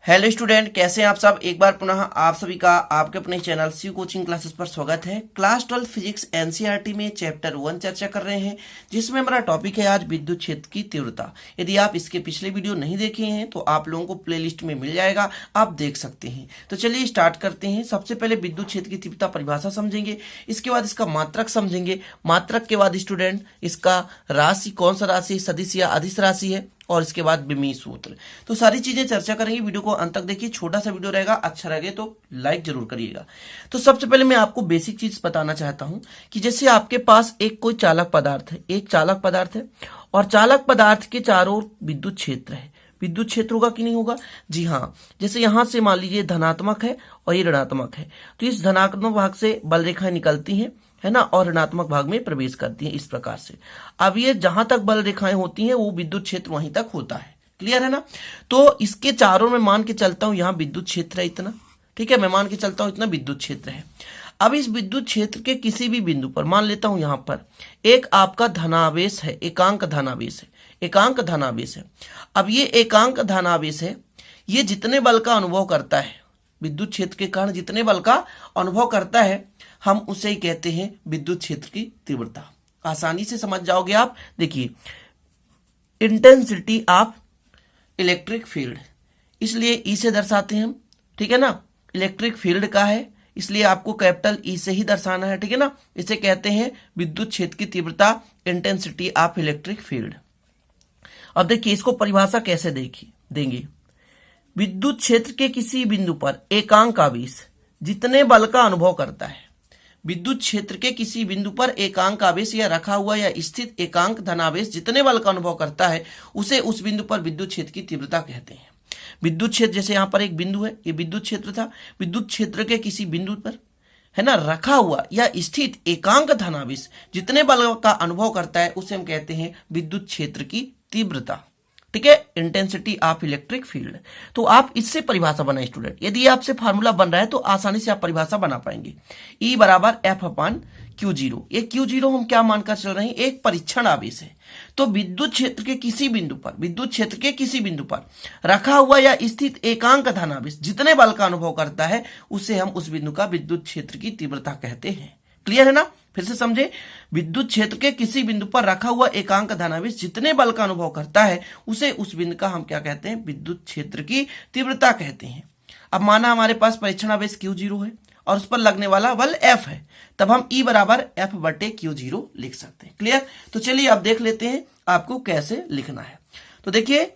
Hello student, कैसे हैं आप सब। एक बार पुनः आप सभी का आपके अपने चैनल शिव कोचिंग क्लासेस पर स्वागत है। क्लास 12 फिजिक्स एनसीईआरटी में चैप्टर 1 चर्चा कर रहे हैं, जिसमें हमारा टॉपिक है आज विद्युत क्षेत्र की तीव्रता। यदि आप इसके पिछले वीडियो नहीं देखे हैं तो आप लोगों को प्लेलिस्ट में मिल जाएगा, आप देख सकते हैं। तो चलिए स्टार्ट करते हैं। सबसे पहले विद्युत क्षेत्र की तीव्रता परिभाषा समझेंगे, इसके बाद इसका मात्रक समझेंगे, मात्रक के बाद स्टूडेंट इसका राशि, कौन सा राशि, सदिश या अदिश राशि है, और इसके बाद विमीय सूत्र। तो सारी चीजें चर्चा करेंगे। वीडियो को अंत तक देखिए, छोटा सा वीडियो रहेगा, अच्छा लगे तो लाइक जरूर करिएगा। तो सबसे पहले मैं आपको बेसिक चीज बताना चाहता हूं कि जैसे आपके पास एक कोई चालक पदार्थ है, एक चालक पदार्थ है और चालक पदार्थ के चारों ओर विद्युत क्षेत्र है। विद्युत क्षेत्र होगा कि नहीं होगा? जी हाँ। जैसे यहां से मान लीजिए धनात्मक है और ये ऋणात्मक है, तो इस धनात्मक भाग से बल रेखाएं निकलती हैं, है ना, और ऋणात्मक भाग में प्रवेश करती हैं इस प्रकार से। अब ये जहां तक बल रेखाएं होती हैं वो विद्युत क्षेत्र वहीं तक होता है। क्लियर है ना? तो इसके चारों में मान के चलता हूं यहां विद्युत क्षेत्र है इतना, ठीक है, मैं मान के चलता हूं इतना विद्युत क्षेत्र है। अब इस विद्युत क्षेत्र के किसी भी बिंदु पर मान लेता हूं यहां पर एक आपका धनावेश है, एकांक धनावेश है, एकांक धनावेश है। अब ये एकांक धनावेश है, ये जितने बल का अनुभव करता है, विद्युत क्षेत्र के कारण जितने बल का अनुभव करता है, हम उसे ही कहते हैं विद्युत क्षेत्र की तीव्रता। आसानी से समझ जाओगे आप। देखिए, इंटेंसिटी ऑफ इलेक्ट्रिक फील्ड, इसलिए ई से दर्शाते हैं हम, ठीक है ना। इलेक्ट्रिक फील्ड का है, इसलिए आपको कैपिटल ई से ही दर्शाना है, ठीक है ना। इसे कहते हैं विद्युत क्षेत्र की तीव्रता, इंटेंसिटी ऑफ इलेक्ट्रिक फील्ड। अब देखिए इसको परिभाषा कैसे देंगे। विद्युत क्षेत्र के किसी बिंदु पर एकांक आवेश जितने बल का अनुभव करता है, विद्युत क्षेत्र के किसी बिंदु पर एकांक आवेश या रखा हुआ या स्थित एकांक धनावेश जितने बल का अनुभव करता है, उसे उस बिंदु पर विद्युत क्षेत्र की तीव्रता कहते हैं। विद्युत क्षेत्र, जैसे यहां पर एक बिंदु है, ये विद्युत क्षेत्र था, विद्युत क्षेत्र के किसी बिंदु पर, है ना, रखा हुआ या स्थित एकांक धनावेश जितने बल का अनुभव करता है, उसे हम कहते हैं विद्युत क्षेत्र की तीव्रता, ठीक है, इंटेंसिटी ऑफ इलेक्ट्रिक फील्ड। तो आप इससे परिभाषा बनाए स्टूडेंट। यदि आपसे फार्मूला बन रहा है तो आसानी से आप परिभाषा बना पाएंगे। E बराबर एफ अपान क्यू जीरो। ये क्यू जीरो हम क्या मानकर चल रहे हैं? एक परीक्षण आवेश है। तो विद्युत क्षेत्र के किसी बिंदु पर, विद्युत क्षेत्र के किसी बिंदु पर रखा हुआ या स्थित एकांक धनावेश जितने बल का अनुभव करता है, उसे हम उस बिंदु का विद्युत क्षेत्र की तीव्रता कहते हैं। क्लियर है ना? फिर से समझे, विद्युत क्षेत्र के किसी बिंदु पर रखा हुआ एकांक धनावेश जितने बल का अनुभव करता है, उसे उस बिंदु का हम क्या कहते हैं? विद्युत क्षेत्र की तीव्रता कहते हैं। अब माना हमारे पास परीक्षण आवेश क्यू जीरो है और उस पर लगने वाला बल एफ है, तब हम ई बराबर एफ बटे क्यू जीरो लिख सकते हैं। क्लियर? तो चलिए अब देख लेते हैं आपको कैसे लिखना है। तो देखिए,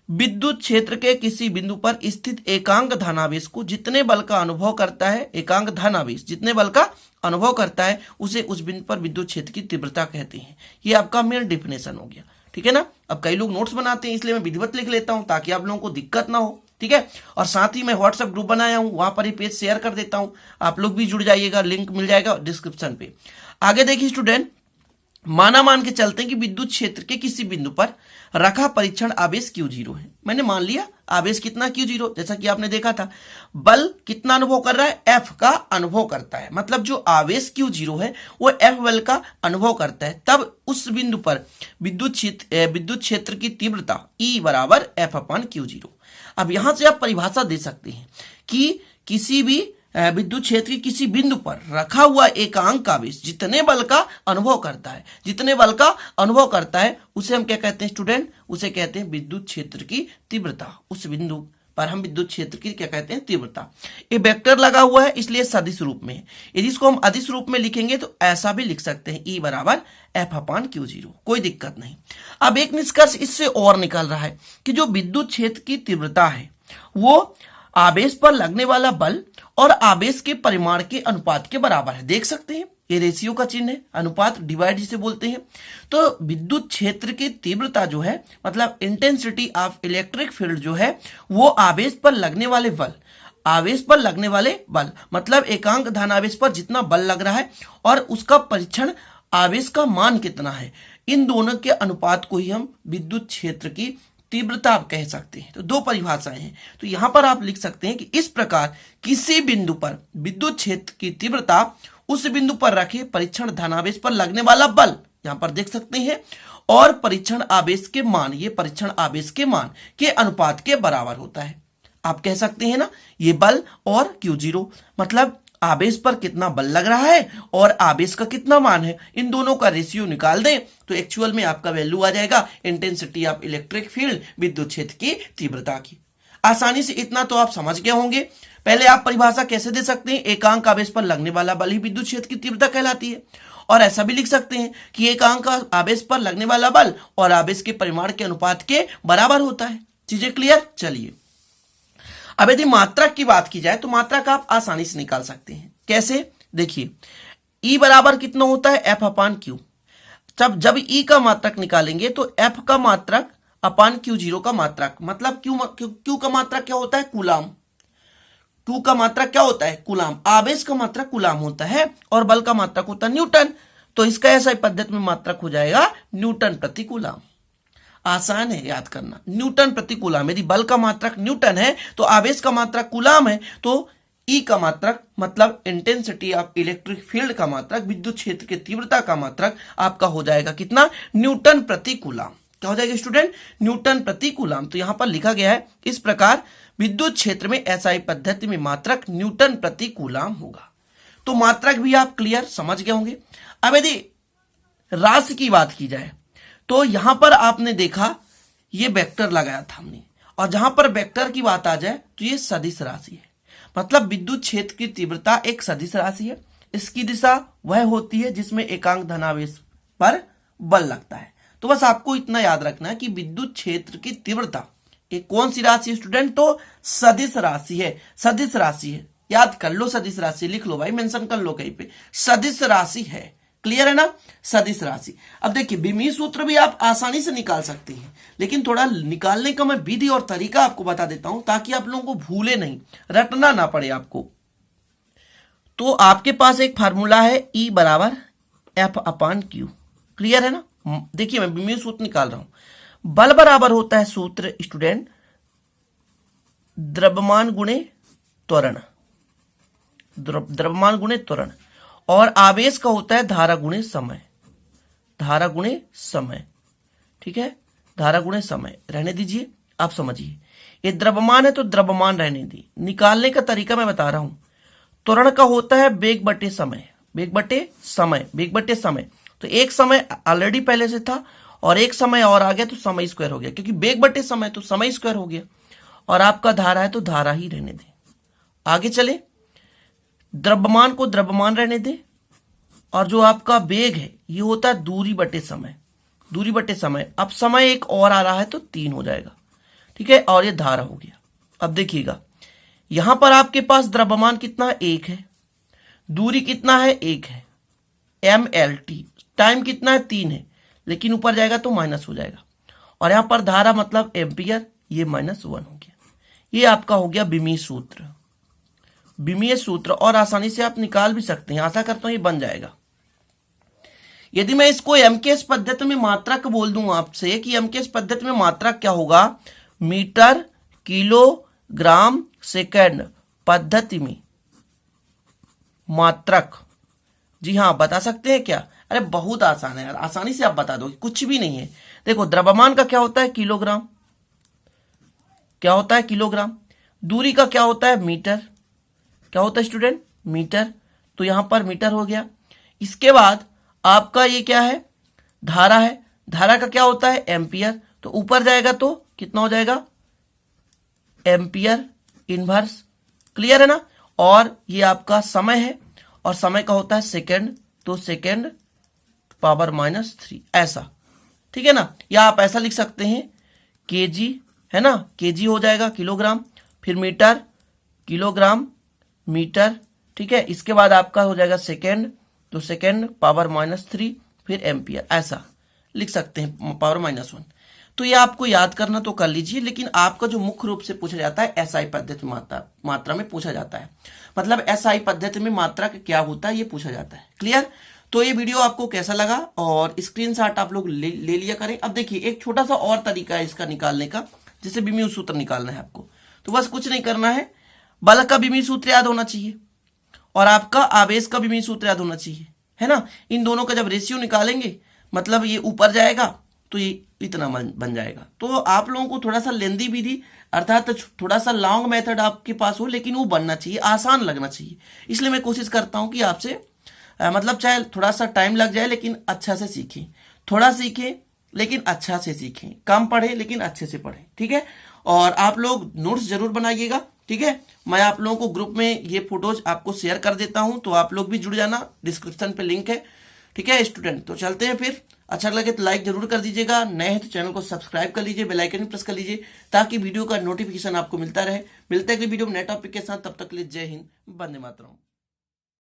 विद्युत क्षेत्र के किसी बिंदु पर स्थित एकांक धनावेश को जितने बल का अनुभव करता है, एकांक धनावेश जितने बल का अनुभव करता है, उसे उस बिंदु पर विद्युत क्षेत्र की तीव्रता कहते हैं। ये आपका मेन डेफिनेशन हो गया, ठीक है ना। अब कई लोग नोट्स बनाते हैं, इसलिए मैं विधिवत लिख लेता हूं ताकि आप लोगों को दिक्कत ना हो, ठीक है। और साथ ही मैं व्हाट्सएप ग्रुप बनाया हूं, वहां पर ही पेज शेयर कर देता हूं, आप लोग भी जुड़ जाइएगा, लिंक मिल जाएगा डिस्क्रिप्शन पे। आगे देखिए स्टूडेंट, मान के चलते हैं कि विद्युत क्षेत्र के किसी बिंदु पर रखा परीक्षण आवेश क्यू जीरो है। मैंने मान लिया आवेश कितना? Q zero. जैसा कि आपने देखा था, बल कितना अनुभव कर रहा है? एफ का अनुभव करता है। मतलब जो आवेश क्यू जीरो है वो एफ बल का अनुभव करता है। तब उस बिंदु पर विद्युत क्षेत्र की तीव्रता ई बराबर एफ अपान क्यू जीरो। अब यहां से आप परिभाषा दे सकते हैं कि किसी भी विद्युत क्षेत्र की किसी बिंदु पर रखा हुआ एकांक आवेश जितने बल का अनुभव करता है, जितने बल का अनुभव करता है, उसे हम क्या कहते हैं स्टूडेंट? उसे कहते हैं विद्युत क्षेत्र की तीव्रता। उस बिंदु पर हम विद्युत क्षेत्र की क्या कहते हैं? तीव्रता। ये वेक्टर लगा हुआ है, इसलिए सदिश रूप में है। यदि इसको हम अदिश रूप में लिखेंगे तो ऐसा भी लिख सकते हैं, ई बराबर एफ अपान क्यू जीरो, कोई दिक्कत नहीं। अब एक निष्कर्ष इससे और निकल रहा है कि जो विद्युत क्षेत्र की तीव्रता है वो आवेश पर लगने वाला बल और आवेश के परिमाण के अनुपात के बराबर है। देख सकते हैं, ये रेशियो का चिन्ह है, अनुपात डिवाइड जिसे बोलते हैं। तो विद्युत क्षेत्र की तीव्रता जो है, मतलब इंटेंसिटी ऑफ इलेक्ट्रिक फील्ड जो है, वो आवेश पर लगने वाले बल, आवेश पर लगने वाले बल मतलब एकांक धनावेश पर जितना बल लग रहा है और उसका परीक्षण आवेश का मान कितना है, इन दोनों के अनुपात को ही हम विद्युत क्षेत्र की तीव्रता आप कह सकते हैं। तो दो परिभाषाएं हैं। तो यहां पर आप लिख सकते हैं कि इस प्रकार किसी बिंदु पर विद्युत क्षेत्र की तीव्रता उस बिंदु पर रखे परीक्षण धनावेश पर लगने वाला बल, यहां पर देख सकते हैं, और परीक्षण आवेश के मान, ये परीक्षण आवेश के मान के अनुपात के बराबर होता है। आप कह सकते हैं ना, ये बल और Q0 मतलब आवेश पर कितना बल लग रहा है और आवेश का कितना मान है, इन दोनों का रेशियो निकाल दें तो एक्चुअल में आपका वैल्यू आ जाएगा इंटेंसिटी ऑफ इलेक्ट्रिक फील्ड, विद्युत क्षेत्र की तीव्रता की। आसानी से इतना तो आप समझ गए होंगे। पहले आप परिभाषा कैसे दे सकते हैं, एकांक आवेश पर लगने वाला बल ही विद्युत क्षेत्र की तीव्रता कहलाती है। और ऐसा भी लिख सकते हैं कि एकांक आवेश पर लगने वाला बल और आवेश के परिमाण के अनुपात के बराबर होता है। चीजें क्लियर? चलिए अब यदि मात्रक की बात की जाए तो मात्रक आप आसानी से निकाल सकते हैं। कैसे? देखिए E बराबर कितना होता है, F अपान Q। जब E का मात्रक निकालेंगे तो F का मात्रक अपान Q0 का मात्रक, मतलब Q का मात्रक क्या होता है, कूलाम। Q का मात्रक क्या होता है, कूलाम। आवेश का मात्रक कूलाम होता है और बल का मात्रक होता है न्यूटन। तो इसका ऐसा पद्धति में मात्रक हो जाएगा न्यूटन प्रति कूलाम। आसान है याद करना, न्यूटन प्रति कूलाम। यदि बल का मात्रक न्यूटन है तो आवेश का मात्रक कूलाम है, तो E का मात्रक मतलब इंटेंसिटी ऑफ इलेक्ट्रिक फील्ड का मात्रक, विद्युत क्षेत्र की तीव्रता का मात्रक आपका हो जाएगा कितना, न्यूटन प्रति कूलाम। क्या हो जाएगा स्टूडेंट, न्यूटन प्रति कूलाम। तो यहां पर लिखा गया है इस प्रकार, विद्युत क्षेत्र में SI पद्धति में मात्रक न्यूटन प्रति कूलाम होगा। तो मात्रक भी आप क्लियर समझ गए होंगे। अब यदि राशि की बात की जाए तो यहां पर आपने देखा ये वेक्टर लगाया था हमने, और जहां पर वेक्टर की बात आ जाए तो ये सदिश राशि है। मतलब विद्युत क्षेत्र की तीव्रता एक सदिश राशि है। इसकी दिशा वह होती है जिसमें एकांक धनावेश पर बल लगता है। तो बस आपको इतना याद रखना है कि विद्युत क्षेत्र की तीव्रता एक कौन सी राशि है स्टूडेंट, तो सदिश राशि है। सदिश राशि है, याद कर लो, सदिश राशि लिख लो भाई, मेंशन कर लो कहीं पे, सदिश राशि है। क्लियर है ना, सदिश राशि। अब देखिए विमीय सूत्र भी आप आसानी से निकाल सकते हैं, लेकिन थोड़ा निकालने का मैं विधि और तरीका आपको बता देता हूं ताकि आप लोगों को भूले नहीं, रटना ना पड़े आपको। तो आपके पास एक फार्मूला है E बराबर F अपान Q। क्लियर है ना। देखिए मैं विमीय सूत्र निकाल रहा हूं। बल बराबर होता है सूत्र स्टूडेंट द्रव्यमान गुणे त्वरण, द्रव्यमान गुणे त्वरण, और आवेश का होता है धारा गुणे समय, धारा गुणे समय। ठीक है, धारा गुणे समय रहने दीजिए, आप समझिए। ये द्रव्यमान है तो द्रव्यमान रहने दी। निकालने का तरीका मैं बता रहा हूं। त्वरण का होता है वेग बटे समय, वेग बटे समय, वेग बटे समय। तो एक समय ऑलरेडी पहले से था और एक समय और आ गया तो समय स्क्वायर हो गया, क्योंकि वेग बटे समय तो समय स्क्वायर हो गया। और आपका धारा है तो धारा ही रहने दे। आगे चले, द्रव्यमान को द्रव्यमान रहने दे, और जो आपका वेग है ये होता है दूरी बटे समय, दूरी बटे समय। अब समय एक और आ रहा है तो 3 हो जाएगा। ठीक है, और ये धारा हो गया। अब देखिएगा यहां पर आपके पास द्रव्यमान कितना है, 1 है, दूरी कितना है, 1 है, mLT, टाइम कितना है, 3 है, लेकिन ऊपर जाएगा तो माइनस हो जाएगा। और यहां पर धारा मतलब एम्पियर, ये -1 हो गया। ये आपका हो गया विमीय सूत्र, विमीय सूत्र। और आसानी से आप निकाल भी सकते हैं, आशा करता हूं ये बन जाएगा। यदि मैं इसको एमकेएस पद्धति में मात्रक बोल दूं आपसे कि एमकेएस पद्धति में मात्रक क्या होगा, मीटर किलोग्राम सेकंड पद्धति में मात्रक। जी हाँ, बता सकते हैं क्या? अरे बहुत आसान है यार, आसानी से आप बता दो, कुछ भी नहीं है। देखो द्रव्यमान का क्या होता है, किलोग्राम, क्या होता है किलोग्राम। दूरी का क्या होता है, मीटर, क्या होता है स्टूडेंट, मीटर। तो यहां पर मीटर हो गया। इसके बाद आपका ये क्या है, धारा है, धारा का क्या होता है, एम्पियर। तो ऊपर जाएगा तो कितना हो जाएगा, एम्पियर इनवर्स। क्लियर है ना। और ये आपका समय है, और समय का होता है सेकंड, तो सेकंड पावर -3, ऐसा। ठीक है ना। या आप ऐसा लिख सकते हैं केजी, है ना, केजी हो जाएगा किलोग्राम, फिर मीटर किलोग्राम मीटर। ठीक है, इसके बाद आपका हो जाएगा सेकंड, तो सेकंड पावर -3, फिर एम्पियर, ऐसा लिख सकते हैं पावर -1। तो ये आपको याद करना तो कर लीजिए, लेकिन आपका जो मुख्य रूप से पूछा जाता है एसआई पद्धति मात्रा में पूछा जाता है। मतलब एसआई पद्धति में मात्रा क्या होता है ये पूछा जाता है। क्लियर। तो ये वीडियो आपको कैसा लगा, और स्क्रीनशॉट आप लोग ले लिया करें। अब देखिए एक छोटा सा और तरीका है इसका निकालने का, जिसे विमीय सूत्र निकालना है आपको। तो बस कुछ नहीं करना है, बल का विमीय सूत्र याद होना चाहिए और आपका आवेश का विमीय सूत्र याद होना चाहिए, है ना। इन दोनों का जब रेशियो निकालेंगे, मतलब ये ऊपर जाएगा तो ये इतना बन जाएगा। तो आप लोगों को थोड़ा सा लेंदी विधि अर्थात थोड़ा सा लॉन्ग मेथड आपके पास हो, लेकिन वो बनना चाहिए, आसान लगना चाहिए। इसलिए मैं कोशिश करता हूँ कि आपसे मतलब चाहे थोड़ा सा टाइम लग जाए लेकिन अच्छा से सीखें, थोड़ा सीखें लेकिन अच्छा से सीखें, कम पढ़े लेकिन अच्छे से पढ़ें, ठीक है। और आप लोग नोट्स जरूर बनाइएगा, ठीक है। मैं आप लोगों को ग्रुप में ये फोटोज आपको शेयर कर देता हूं, तो आप लोग भी जुड़ जाना, डिस्क्रिप्शन पे लिंक है, ठीक है स्टूडेंट। तो चलते हैं फिर, अच्छा लगे तो लाइक जरूर कर दीजिएगा, नए हैं तो चैनल को सब्सक्राइब कर लीजिए, बेल आइकन प्रेस कर लीजिए ताकि वीडियो का नोटिफिकेशन आपको मिलता रहे। मिलते हैं अगली वीडियो में नए टॉपिक के साथ, तब तक के लिए जय हिंद, वंदे मातरम।